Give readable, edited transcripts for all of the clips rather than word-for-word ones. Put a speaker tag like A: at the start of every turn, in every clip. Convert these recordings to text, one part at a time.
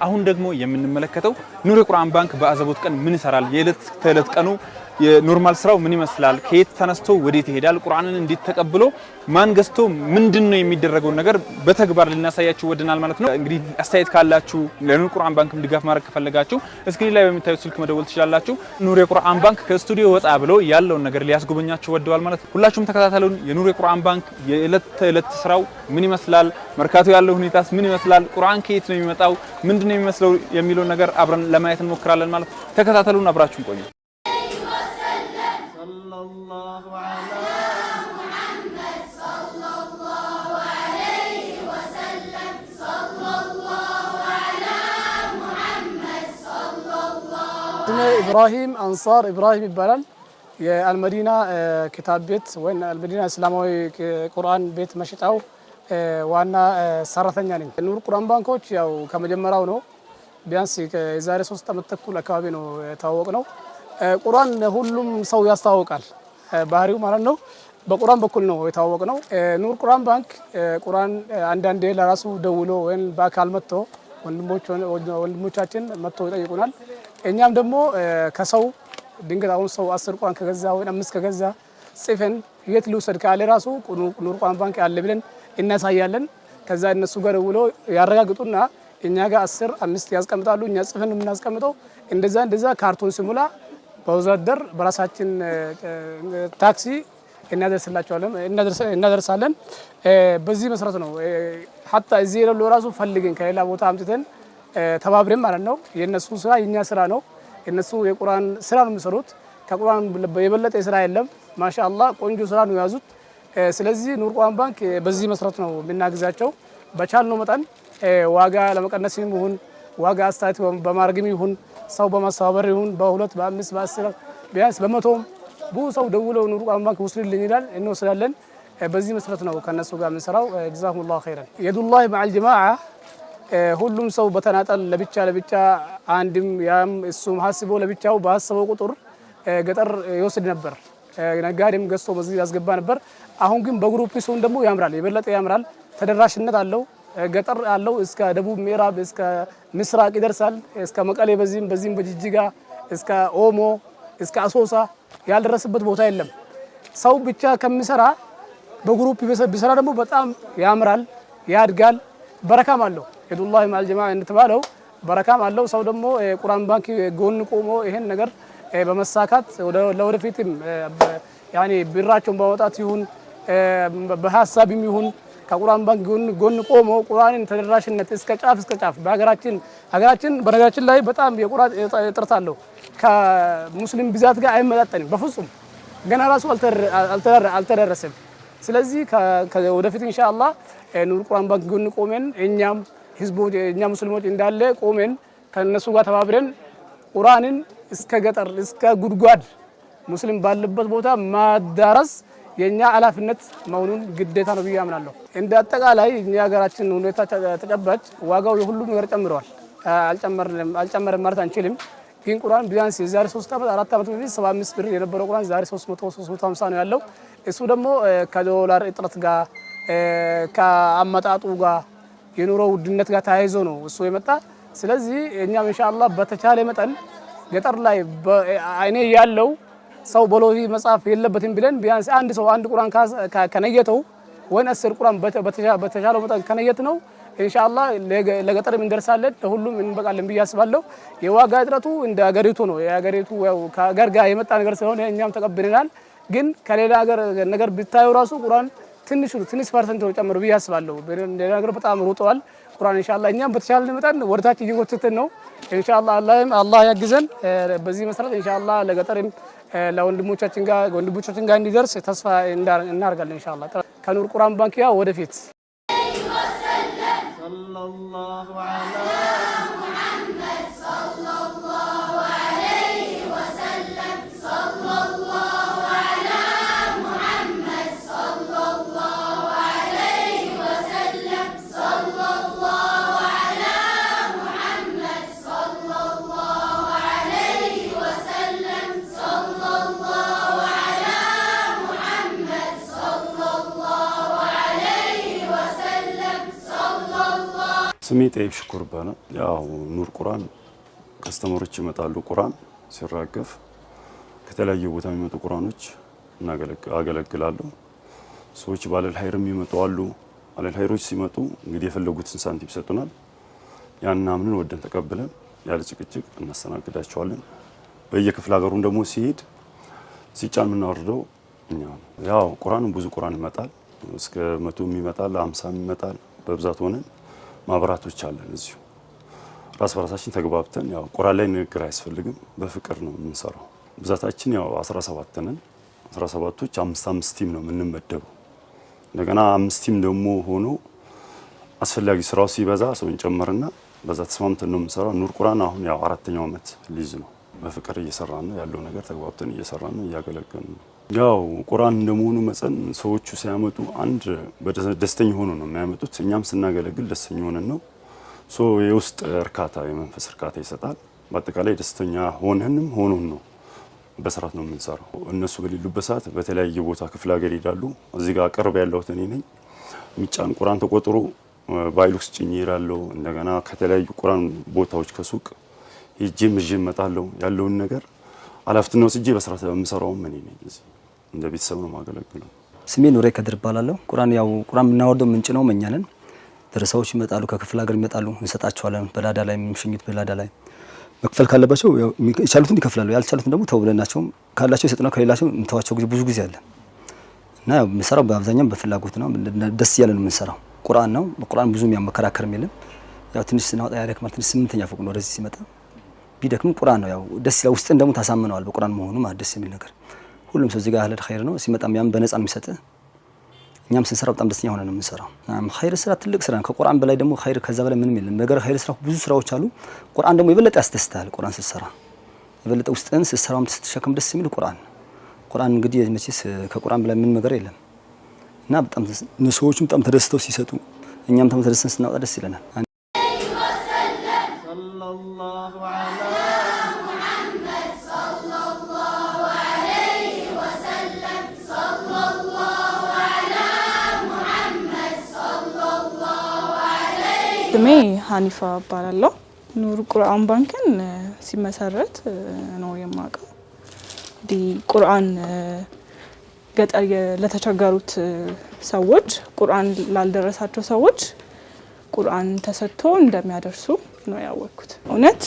A: አሁን ደግሞ የምንመለከተው ኑር የቁርአን ባንክ በአዘቦት ቀን ምን ይሰራል? የዕለት ተዕለት ቀኑ የኖርማል ስራው ምን ይመስላል? ከየት ተነስቶ ወዴት ይሄዳል? ቁርአንን እንዴት ተቀብሎ ማን ገዝቶ ምንድነው የሚደረገው ነገር በተግባር ልናሳያችሁ ወደናል ማለት ነው። እንግዲህ አስተያየት ካላችሁ ለኑር ቁርአን ባንክም ድጋፍ ማድረግ ከፈለጋችሁ እስክሪን ላይ በሚታዩት ስልክ መደወል ትችላላችሁ። ኑር የቁርአን ባንክ ከስቱዲዮ ወጣ ብሎ ያለውን ነገር ሊያስጎበኛችሁ ወደዋል ማለት ነው። ሁላችሁም ተከታተሉን። የኑር የቁርአን ባንክ የዕለት ተዕለት ስራው ምን ይመስላል? መርካቶ ያለው ሁኔታስ ምን ይመስላል? ቁርአን ከየት ነው የሚመጣው? ምንድነው የሚመስለው የሚለው ነገር አብረን ለማየት እንሞክራለን ማለት ነው። ተከታተሉን፣ አብራችሁን ቆዩ።
B: ኢብራሂም አንሳር ኢብራሂም ይባላል። የአልመዲና ኪታብ ቤት ወይም አልመዲና እስላማዊ ቁርአን ቤት መሸጫው ዋና ሰራተኛ ነኝ። ኑር ቁርአን ባንኮች ያው ከመጀመሪያው ነው። ቢያንስ የዛሬ 3 ዓመት ተኩል አካባቢ ነው የታወቀው። ቁርአን ሁሉም ሰው ያስተዋውቃል ባህሪው ማለት ነው። በቁርአን በኩል ነው የታወቀው። ኑር ቁርአን ባንክ ቁርአን አንዳንዴ ለራሱ ደውሎ ወይም በአካል መጥቶ ወንድሞቻችን መጥቶ ይጠይቁናል። እኛም ደግሞ ከሰው ድንገት አሁን ሰው 10 ቁርአን ከገዛ ወይ 5 ከገዛ ጽፈን የት ልውሰድ ካለ ራሱ ኑር ቁርአን ባንክ አለ ብለን እናሳያለን። ከዛ እነሱ ጋር ውሎ ያረጋግጡና እኛ ጋር 10 5 ያስቀምጣሉ። እኛ ጽፈን የምናስቀምጠው እንደዛ ካርቶን ሲሙላ በወዛደር በራሳችን ታክሲ እናደርሳለን። በዚህ መሰረት ነው ሐታ እዚህ የሌለው ራሱ ፈልገን ከሌላ ቦታ አምጥተን ተባብረን ማለት ነው። የነሱ ስራ የኛ ስራ ነው። እነሱ የቁርአን ስራ ነው የሚሰሩት። ከቁርአን የበለጠ ስራ የለም። ማሻአላህ ቆንጆ ስራ ነው ያዙት። ስለዚህ ኑር ቁርአን ባንክ በዚህ መሰረት ነው የምናግዛቸው። በቻልነው መጠን ዋጋ ለመቀነስም ይሁን ዋጋ አስተያየት በማድረግም ይሁን ሰው በማስተባበር ይሁን በ2 በ5 በ10 ቢያንስ በ100 ብዙ ሰው ደውሎ ኑር ቁርአን ባንክ ወስድልኝ ይላል፣ እንወስዳለን። በዚህ መሰረት ነው ከነሱ ጋር የምንሰራው። ጀዛኩሙላሁ ኸይረን። የዱላህ መዐል ጀማዓ ሁሉም ሰው በተናጠል ለብቻ አንድም ያም እሱም ሐስቦ ለብቻው ባሰበው ቁጥር ገጠር ይወስድ ነበር። ነጋዴም ገዝቶ በዚህ ያስገባ ነበር። አሁን ግን በግሩፕ ሲሆን ደግሞ ያምራል፣ የበለጠ ያምራል፣ ተደራሽነት አለው። ገጠር አለው እስከ ደቡብ ምዕራብ እስከ ምስራቅ ይደርሳል። እስከ መቀሌ በዚህም በጅጅጋ እስከ ኦሞ እስከ አሶሳ ያልደረሰበት ቦታ የለም። ሰው ብቻ ከሚሰራ በግሩፕ ቢሰራ ደግሞ በጣም ያምራል፣ ያድጋል፣ በረካም አለው። የዱላህ መዐል ጀማዓ እንደተባለው በረካም አለው። ሰው ደግሞ ቁርአን ባንክ ጎን ቆሞ ይሄን ነገር በመሳካት ለወደፊትም ያኔ ብራቸውን በማውጣት ይሁን በሐሳብም ይሁን ከቁርአን ባንክ ጎን ቆሞ ቁርአንን ተደራሽነት እስከ ጫፍ ሀገራችን በነገራችን ላይ በጣም የቁርአን እጥረት አለው። ከሙስሊም ብዛት ጋር አይመጣጠንም በፍጹም። ገና ራሱ አልተደረሰም። ስለዚህ ወደፊት ኢንሻአላህ ኑር ቁርአን ባንክ ጎን ቆመን እኛም ሙስሊሞች እንዳለ ቆመን ከነሱ ጋር ተባብረን ቁርአንን እስከ ገጠር እስከ ጉድጓድ ሙስሊም ባለበት ቦታ ማዳረስ የኛ ኃላፊነት መሆኑን ግዴታ ነው ብዬ አምናለሁ። እንደ አጠቃላይ እኛ ሀገራችን ሁኔታ ተጨባጭ ዋጋው የሁሉም ነገር ጨምሯል። አልጨመረም ማለት አንችልም። ግን ቁርአን ቢያንስ የዛሬ 3 ዓመት 4 ዓመት በፊት 75 ብር የነበረው ቁርአን ዛሬ 350 ነው ያለው። እሱ ደግሞ ከዶላር እጥረት ጋር ከአመጣጡ ጋር የኑሮ ውድነት ጋር ተያይዞ ነው እሱ የመጣ። ስለዚህ እኛም ኢንሻአላህ በተቻለ መጠን ገጠር ላይ አይኔ ያለው ሰው በሎሂ መጻፍ የለበትም ብለን ቢያንስ አንድ ሰው አንድ ቁርአን ከነየተው ወይ 10 ቁርአን በተቻለው መጠን ከነየት ነው ኢንሻአላህ ለገጠርም እንደርሳለን፣ ለሁሉም እንበቃለን ብዬ አስባለሁ። የዋጋ እጥረቱ እንደ ሀገሪቱ ነው። የሀገሪቱ ከሀገር ጋር የመጣ ነገር ስለሆነ እኛም ተቀብለናል። ግን ከሌላ ሀገር ነገር ብታዩ ራሱ ቁርአን ትንሽ ፐርሰንት ነው ጨምሮ ብዬ አስባለሁ። ሌላ ነገር በጣም ሮጠዋል ቁርአን ኢንሻአላህ። እኛም በተቻለ መጠን ወደታች እየጎተትን ነው ኢንሻአላህ። አላህ ያግዘን። በዚህ መሰረት ኢንሻአላህ ለገጠርም ለወንድሞቻችን ጋር እንዲደርስ ተስፋ እናደርጋለን ኢንሻአላህ። ከኑር ቁርአን ባንክ ያው ወደፊት ሰለላሁ ዐላ ሙሐመድ ሰለላሁ ዐለይሂ ወሰለም ሰለላሁ ዐላ ሙሐመድ ሰለላሁ ዐለይሂ ወሰለም ሰለላሁ ዐላ ሙሐመድ ሰለላሁ ዐለይሂ ወሰለም ሰለላሁ ዐላ ሙሐመድ ሰለላሁ ዐለይሂ ወሰለም
C: ስሜ ጠይብ ሽኩር ባና ያው ኑር ቁርአን ከስተመሮች ይመጣሉ ቁርአን ሲራገፍ ከተለያዩ ቦታ የሚመጡ ቁርአኖች አገለግላለሁ ሰዎች ባለል ሀይርም ይመጣሉ ባለል ሀይሮች ሲመጡ እንግዲህ የፈለጉትን ሳንቲም ይሰጡናል ያን አምነን ወደን ተቀብለን ያለ ጭቅጭቅ እናስተናግዳቸዋለን በየክፍለ ሀገሩን ደግሞ ሲሄድ ሲጫን ምናወርደው እኛ ያው ቁርአን ብዙ ቁርአን ይመጣል እስከ 100 ይመጣል 50 ይመጣል በብዛት ሆነን ማብራቶች አለን እዚሁ ራስ በራሳችን ተግባብተን ያው ቁርአን ላይ ንግግር አያስፈልግም በፍቅር ነው የምንሰራው ብዛታችን ያው 17 ነን 17ቶች 5 ቲም ነው የምንመደበው እንደገና 5 ቲም ደግሞ ሆኖ አስፈላጊ ስራው ሲበዛ ሰው እንጨምርና በዛ ተስማምተን ነው የምንሰራው ኑር ቁርአን አሁን ያው 4ኛው አመት ሊዝ ነው በፍቅር እየሰራን ነው ያለው ነገር ተግባብተን እየሰራን ነው ያገለገልን ያው ቁርአን እንደመሆኑ መጸን ሰዎቹ ሲያመጡ አንድ በደስተኛ ሆኖ ነው የሚያመጡት እኛም ስናገለግል ደስተኛ ሆነን ነው ሶ የውስጥ እርካታ የመንፈስ እርካታ ይሰጣል በአጠቃላይ ደስተኛ ሆነንም ሆኖን ነው በስራት ነው የምንሰራው እነሱ በሌሉበት ሰዓት በተለያየ ቦታ ክፍለ ሀገር ይዳሉ እዚህ ጋር ቅርብ ያለው እኔ ነኝ ሚጫን ቁርአን ተቆጥሮ ባይሉክስ ጭኝ ይላለው እንደገና ከተለያዩ ቁርአን ቦታዎች ከሱቅ ሂጄም መጣለው ያለውን ነገር አላፍትና ወስጄ በስራት የምሰራው ምን ነኝ እዚህ እንደ ቤተሰብ ነው ማገለግለው
D: ስሜ ኑሬ ከድር ባላለው ቁርአን የምናወርደው ምንጭ ነው መኛነን ደረሳዎች ይመጣሉ ከክፍለ ሀገር ይመጣሉ እንሰጣቸዋለን በላዳ ላይ ምሽኝት በላዳ ላይ መክፈል ካለባቸው ይቻሉትን ይከፍላሉ ያልቻሉትን ደግሞ ተውብለናቸው ካላቸው ይሰጡና ከሌላቸው እንተዋቸው ብዙ ጊዜ አለ እና ምንሰራው በአብዛኛው በፍላጎት ነው ደስ ያለ ነው ምንሰራው ቁርአን ነው በቁርአን ብዙም ያመከራከርም የለም ያው ትንሽ ስናወጣ ያደክማል ትንሽ 8ኛ ፎቅ ነው ወደዚህ ሲመጣ ቢደክም ቁርአን ነው ያው ደስ ይላል ውስጥን ደግሞ ታሳምነዋል በቁርአን መሆኑ ማደስ የሚል ነገር ሁሉም ሰው እዚህ ጋር አህለል ኸይር ነው ሲመጣም ያም በነፃ ነው የሚሰጥ እኛም ስንሰራ በጣም ደስተኛ ሆነን ነው የምንሰራው ኸይር ስራ ትልቅ ስራ ነው ከቁርአን በላይ ደግሞ ኸይር ከዛ በላይ ምንም የለም ነገር ኸይር ስራ ብዙ ስራዎች አሉ ቁርአን ደግሞ የበለጠ ያስደስታል ቁርአን ስትሰራ የበለጠ ውስጥን ስትሰራም ስትሸከም ደስ የሚል ቁርአን እንግዲህ መቼስ ከቁርአን በላይ ምን ነገር የለም እና በጣም ሰዎችም በጣም ተደስተው ሲሰጡ እኛም ተደስተን ስናወጣ ደስ ይለናል
E: ስሜ ሀኒፋ እባላለሁ ኑር ቁርአን ባንክን ሲመሰረት ነው የማውቀው ቁርአን ገጠር ለተቸገሩት ሰዎች ቁርአን ላልደረሳቸው ሰዎች ቁርአን ተሰጥቶ እንደሚያደርሱ ነው ያወቅኩት እውነት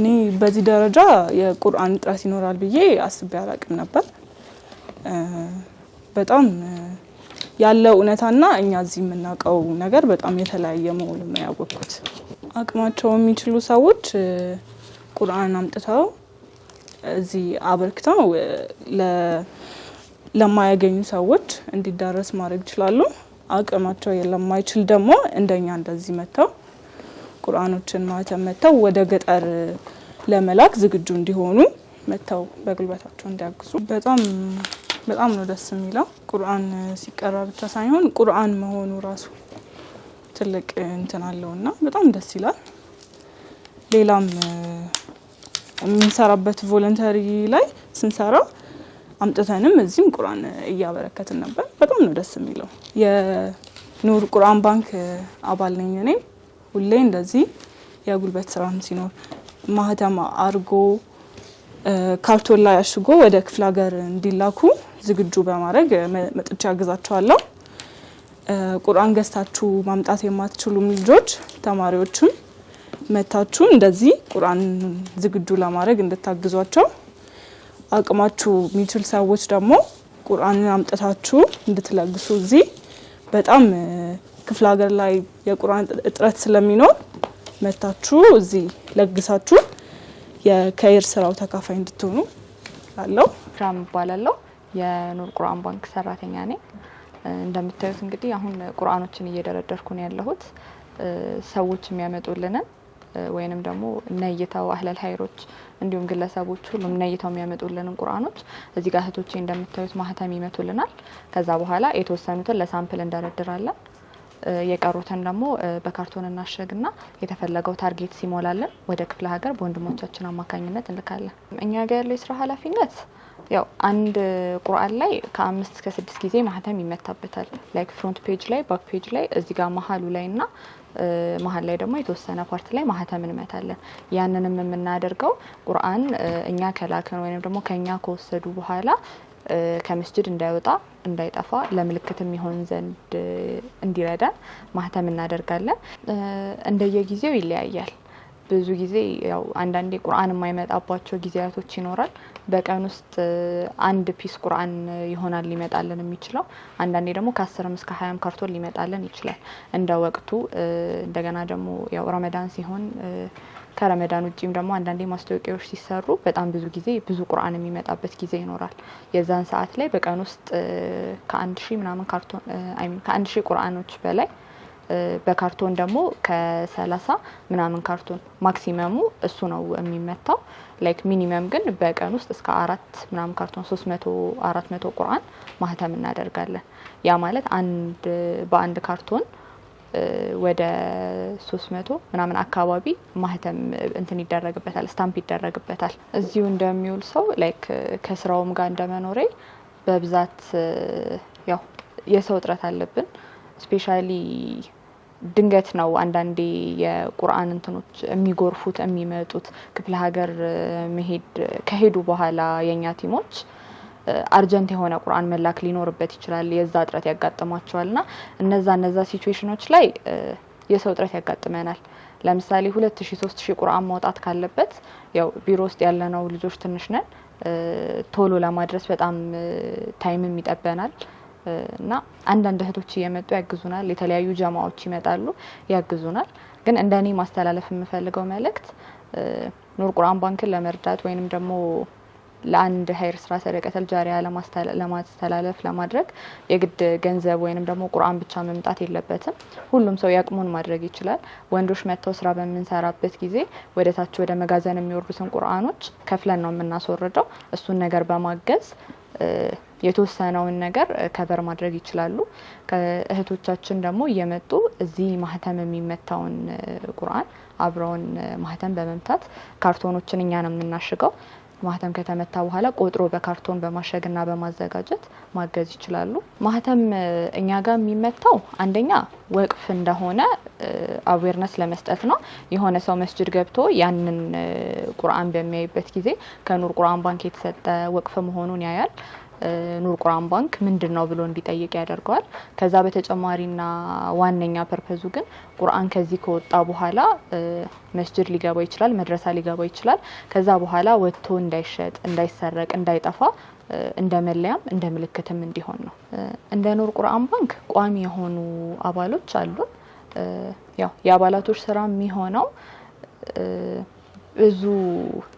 E: እኔ በዚህ ደረጃ የቁርአን ጥራት ይኖራል ብዬ አስቤ አላቅም ነበር በጣም ያለው እውነታና እኛ እዚህ የምናውቀው ነገር በጣም የተለያየ መሆኑን ነው ያወቅኩት አቅማቸው የሚችሉ ሰዎች ቁርአን አምጥተው እዚህ አበርክተው ለማያገኙ ሰዎች እንዲዳረስ ማድረግ ይችላሉ አቅማቸው የለማይችል ደግሞ እንደኛ እንደዚህ መተው ቁርአኖችን ማተመተው ወደ ገጠር ለመላክ ዝግጁ እንዲሆኑ መተው በግልባታቸው እንዲያግዙ በጣም ነው ደስ የሚለው ቁርአን ሲቀራ ብቻ ሳይሆን ቁርአን መሆኑ ራሱ ትልቅ እንትን አለውና በጣም ደስ ይላል ሌላም የምንሰራበት ቮለንተሪ ላይ ስንሰራ አምጥተንም እዚህም ቁርአን እያበረከትን ነበር በጣም ነው ደስ የሚለው የኑር ቁርአን ባንክ አባል ነኝ እኔ ሁሌ እንደዚህ የጉልበት ስራም ሲኖር ማህተም አርጎ ካርቶን ላይ አሽጎ ወደ ክፍለ ሀገር እንዲላኩ ዝግጁ በማድረግ መጥቻ ያግዛቸዋለሁ ቁርአን ገዝታችሁ ማምጣት የማትችሉም ልጆች ተማሪዎችም መታችሁ እንደዚህ ቁርአን ዝግጁ ለማድረግ እንድታግዟቸው አቅማችሁ የሚችል ሰዎች ደግሞ ቁርአንን አምጥታችሁ እንድትለግሱ እዚህ በጣም ክፍለ ሀገር ላይ የቁርአን እጥረት ስለሚኖር መታችሁ እዚህ ለግሳችሁ የከይር ስራው ተካፋይ እንድትሆኑ አለው
F: ራም ባላለው የኑር ቁርአን ባንክ ሰራተኛ ነኝ እንደምታዩት እንግዲህ አሁን ቁርአኖችን እየደረደርኩ ነው ያለሁት ሰዎች የሚያመጡልንን ወይንም ደግሞ ነይታው አህለል ሀይሮች እንዲሁም ግለሰቦች ሁሉም ነይታው የሚያመጡልንን ቁርአኖች እዚህ ጋር እህቶቼ እንደምታዩት ማህተም ይመቱልናል ከዛ በኋላ የተወሰኑትን ለሳምፕል እንደረድራለን የቀሩትን ደግሞ በካርቶን እናሽግና የተፈለገው ታርጌት ሲሞላልን ወደ ክፍለ ሀገር በወንድሞቻችን አማካኝነት እንልካለን እኛ ጋር ያለው የስራ ኃላፊነት ያው አንድ ቁርአን ላይ ከ5 እስከ 6 ጊዜ ማህተም ይመታበታል ላይክ ፍሮንት ፔጅ ላይ ባክ ፔጅ ላይ እዚህ ጋር መሃሉ ላይና መሀል ላይ ደግሞ የተወሰነ ፓርት ላይ ማህተም እንመታለን። ያንንም የምናደርገው ቁርአን እኛ ከላከን ወይንም ደግሞ ከኛ ከወሰዱ በኋላ ከመስጂድ እንዳይወጣ እንዳይጠፋ ለምልክት የሚሆን ዘንድ እንዲረዳን ማህተም እናደርጋለን። እንደየጊዜው ይለያያል። ብዙ ጊዜ ያው አንዳንዴ ቁርአን የማይመጣባቸው ጊዜያቶች ይኖራል። በቀን ውስጥ አንድ ፒስ ቁርአን ይሆናል ሊመጣልን የሚችለው። አንዳንዴ ደግሞ ከ10 እስከ 20 ካርቶን ሊመጣልን ይችላል እንደ ወቅቱ። እንደገና ደግሞ ያው ረመዳን ሲሆን ከረመዳን ውጪም ደግሞ አንዳንዴ ማስታወቂያዎች ሲሰሩ በጣም ብዙ ጊዜ ብዙ ቁርአን የሚመጣበት ጊዜ ይኖራል። የዛን ሰዓት ላይ በቀን ውስጥ ከ1000 ምናምን ካርቶን ከ1000 ቁርአኖች በላይ በካርቶን ደግሞ ከ30 ምናምን ካርቶን ማክሲመሙ እሱ ነው የሚመታው። ላይክ ሚኒመም ግን በቀን ውስጥ እስከ 4 ምናምን ካርቶን 300 400 ቁርአን ማህተም እናደርጋለን። ያ ማለት በአንድ ካርቶን ወደ 300 ምናምን አካባቢ ማህተም እንትን ይደረግበታል፣ ስታምፕ ይደረግበታል። እዚሁ እንደሚውል ሰው ላይክ ከስራውም ጋር እንደመኖሬ በብዛት ያው የሰው እጥረት አለብን። ስፔሻሊ ድንገት ነው አንዳንዴ የቁርአን እንትኖች የሚጎርፉት የሚመጡት ክፍለ ሀገር ከሄዱ በኋላ የኛ ቲሞች አርጀንት የሆነ ቁርአን መላክ ሊኖርበት ይችላል። የዛ እጥረት ያጋጥማቸዋልና እነዛ ሲቹዌሽኖች ላይ የሰው እጥረት ያጋጥመናል። ለምሳሌ 2000 3000 ቁርአን ማውጣት ካለበት ያው ቢሮ ውስጥ ያለነው ልጆች ትንሽ ነን። ቶሎ ለማድረስ በጣም ታይምም ይጠበናል እና አንዳንድ እህቶች እየመጡ ያግዙናል። የተለያዩ ጀማዎች ይመጣሉ ያግዙናል። ግን እንደኔ ማስተላለፍ የምፈልገው መልእክት ኑር ቁርአን ባንክን ለመርዳት ወይንም ደግሞ ለአንድ ሀይር ስራ ሰደቀተል ጃሪያ ለማስተላለፍ ለማድረግ የግድ ገንዘብ ወይንም ደግሞ ቁርአን ብቻ መምጣት የለበትም። ሁሉም ሰው ያቅሙን ማድረግ ይችላል። ወንዶች መተው ስራ በመንሰራበት ጊዜ ወደታች ወደ መጋዘን የሚወርዱትን ቁርአኖች ከፍለን ነው የምናስወርደው። እሱን ነገር በማገዝ የተወሰነውን ነገር ከበር ማድረግ ይችላሉ። እህቶቻችን ደግሞ እየመጡ እዚህ ማህተም የሚመታውን ቁርአን አብረውን ማህተም በመምታት ካርቶኖችን እኛ ነው የምናሽገው። ማህተም ከተመታ በኋላ ቆጥሮ በካርቶን በማሸግና በማዘጋጀት ማገዝ ይችላሉ። ማህተም እኛ ጋር የሚመታው አንደኛ ወቅፍ እንደሆነ አዌርነስ ለመስጠት ነው። የሆነ ሰው መስጂድ ገብቶ ያንን ቁርአን በሚያይበት ጊዜ ከኑር ቁርአን ባንክ የተሰጠ ወቅፍ መሆኑን ያያል። ኑር ቁርአን ባንክ ምንድነው ብሎ እንዲጠይቅ ያደርገዋል። ከዛ በተጨማሪና ዋነኛ ፐርፐዙ ግን ቁርአን ከዚህ ከወጣ በኋላ መስጂድ ሊገባ ይችላል፣ መድረሳ ሊገባ ይችላል። ከዛ በኋላ ወጥቶ እንዳይሸጥ፣ እንዳይሰረቅ፣ እንዳይጠፋ እንደ መለያም እንደ ምልክትም እንዲሆን ነው። እንደ ኑር ቁርአን ባንክ ቋሚ የሆኑ አባሎች አሉን። ያው የአባላቶች ስራ የሚሆነው ብዙ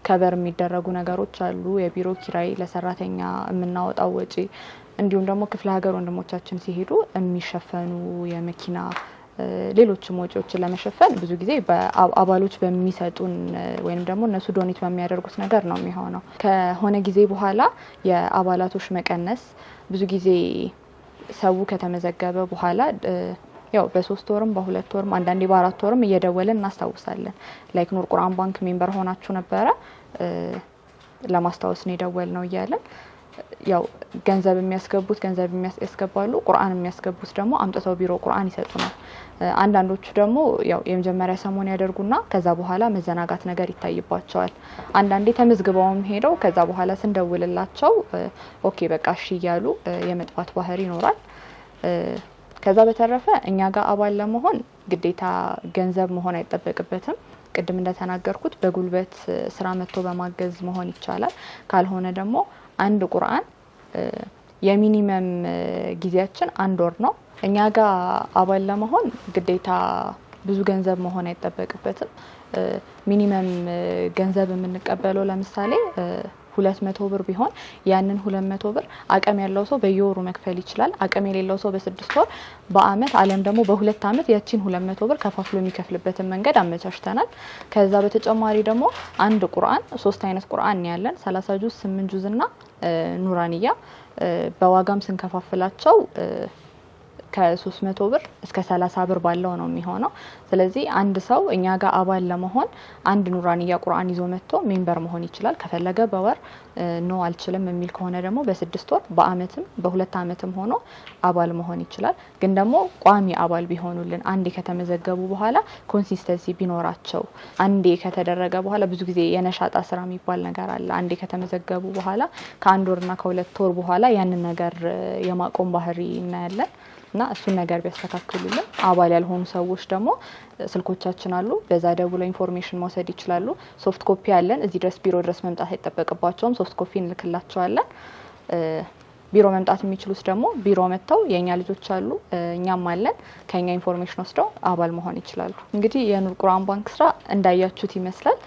F: ከበር የሚደረጉ ነገሮች አሉ። የቢሮ ኪራይ፣ ለሰራተኛ የምናወጣው ወጪ፣ እንዲሁም ደግሞ ክፍለ ሀገር ወንድሞቻችን ሲሄዱ የሚሸፈኑ የመኪና ሌሎችም ወጪዎችን ለመሸፈን ብዙ ጊዜ በአባሎች በሚሰጡን ወይንም ደግሞ እነሱ ዶኔት በሚያደርጉት ነገር ነው የሚሆነው። ከሆነ ጊዜ በኋላ የአባላቶች መቀነስ ብዙ ጊዜ ሰው ከተመዘገበ በኋላ ያው በ3 ወርም በ2 ወርም አንዳንዴ በ4 ወርም እየደወለን እናስታውሳለን። ላይክ ኑር ቁርአን ባንክ ሜምበር ሆናችሁ ነበረ ለማስታወስ ነው የደወልነው እያለን ያው ገንዘብ የሚያስገቡት ገንዘብ ያስገባሉ። ቁርአን የሚያስገቡት ደግሞ አምጥተው ቢሮ ቁርአን ይሰጡናል። አንዳንዶቹ ደግሞ ያው የመጀመሪያ ሰሞን ያደርጉና ከዛ በኋላ መዘናጋት ነገር ይታይባቸዋል። አንዳንዴ ተመዝግበውም ሄደው ከዛ በኋላ ስንደውልላቸው ኦኬ በቃ እሺ እያሉ የመጥፋት ባህሪ ይኖራል። ከዛ በተረፈ እኛ ጋር አባል ለመሆን ግዴታ ገንዘብ መሆን አይጠበቅበትም። ቅድም እንደተናገርኩት በጉልበት ስራ መጥቶ በማገዝ መሆን ይቻላል። ካልሆነ ደግሞ አንድ ቁርአን የሚኒመም ጊዜያችን 1 ወር ነው። እኛ ጋር አባል ለመሆን ግዴታ ብዙ ገንዘብ መሆን አይጠበቅበትም። ሚኒመም ገንዘብ የምንቀበለው ለምሳሌ 200 ብር ቢሆን ያንን 200 ብር አቅም ያለው ሰው በየወሩ መክፈል ይችላል። አቅም የሌለው ሰው በ6 ወር፣ በአመት አለም ደግሞ በ2 አመት ያቺን 200 ብር ከፋፍሎ የሚከፍልበትን መንገድ አመቻችተናል። ከዛ በተጨማሪ ደግሞ አንድ ቁርአን 3 አይነት ቁርአን ያለን 30 ጁዝ፣ 8 ጁዝ እና ኑራንያ በዋጋም ስንከፋፍላቸው ከ300 ብር እስከ 30 ብር ባለው ነው የሚሆነው። ስለዚህ አንድ ሰው እኛ ጋር አባል ለመሆን አንድ ኑራንያ ቁርአን ይዞ መጥቶ ሜምበር መሆን ይችላል። ከፈለገ በወር ነው አልችልም የሚል ከሆነ ደግሞ በ6 ወር በአመትም በ2 አመትም ሆኖ አባል መሆን ይችላል። ግን ደግሞ ቋሚ አባል ቢሆኑልን አንዴ ከተመዘገቡ በኋላ ኮንሲስተንሲ ቢኖራቸው አንዴ ከተደረገ በኋላ ብዙ ጊዜ የነሻጣ ስራ የሚባል ነገር አለ። አንዴ ከተመዘገቡ በኋላ ከ1 ወርና ከ2 ወር በኋላ ያንን ነገር የማቆም ባህሪ እናያለን። እና እሱን ነገር ቢያስተካክሉልን። አባል ያልሆኑ ሰዎች ደግሞ ስልኮቻችን አሉ፣ በዛ ደውለው ኢንፎርሜሽን መውሰድ ይችላሉ። ሶፍት ኮፒ አለን፣ እዚህ ድረስ ቢሮ ድረስ መምጣት አይጠበቅባቸውም። ሶፍት ኮፒ እንልክላቸዋለን። ቢሮ መምጣት የሚችሉት ደግሞ ቢሮ መጥተው የኛ ልጆች አሉ፣ እኛም አለን፣ ከኛ ኢንፎርሜሽን ወስደው አባል መሆን ይችላሉ። እንግዲህ የኑር ቁርአን ባንክ ስራ እንዳያችሁት ይመስላል።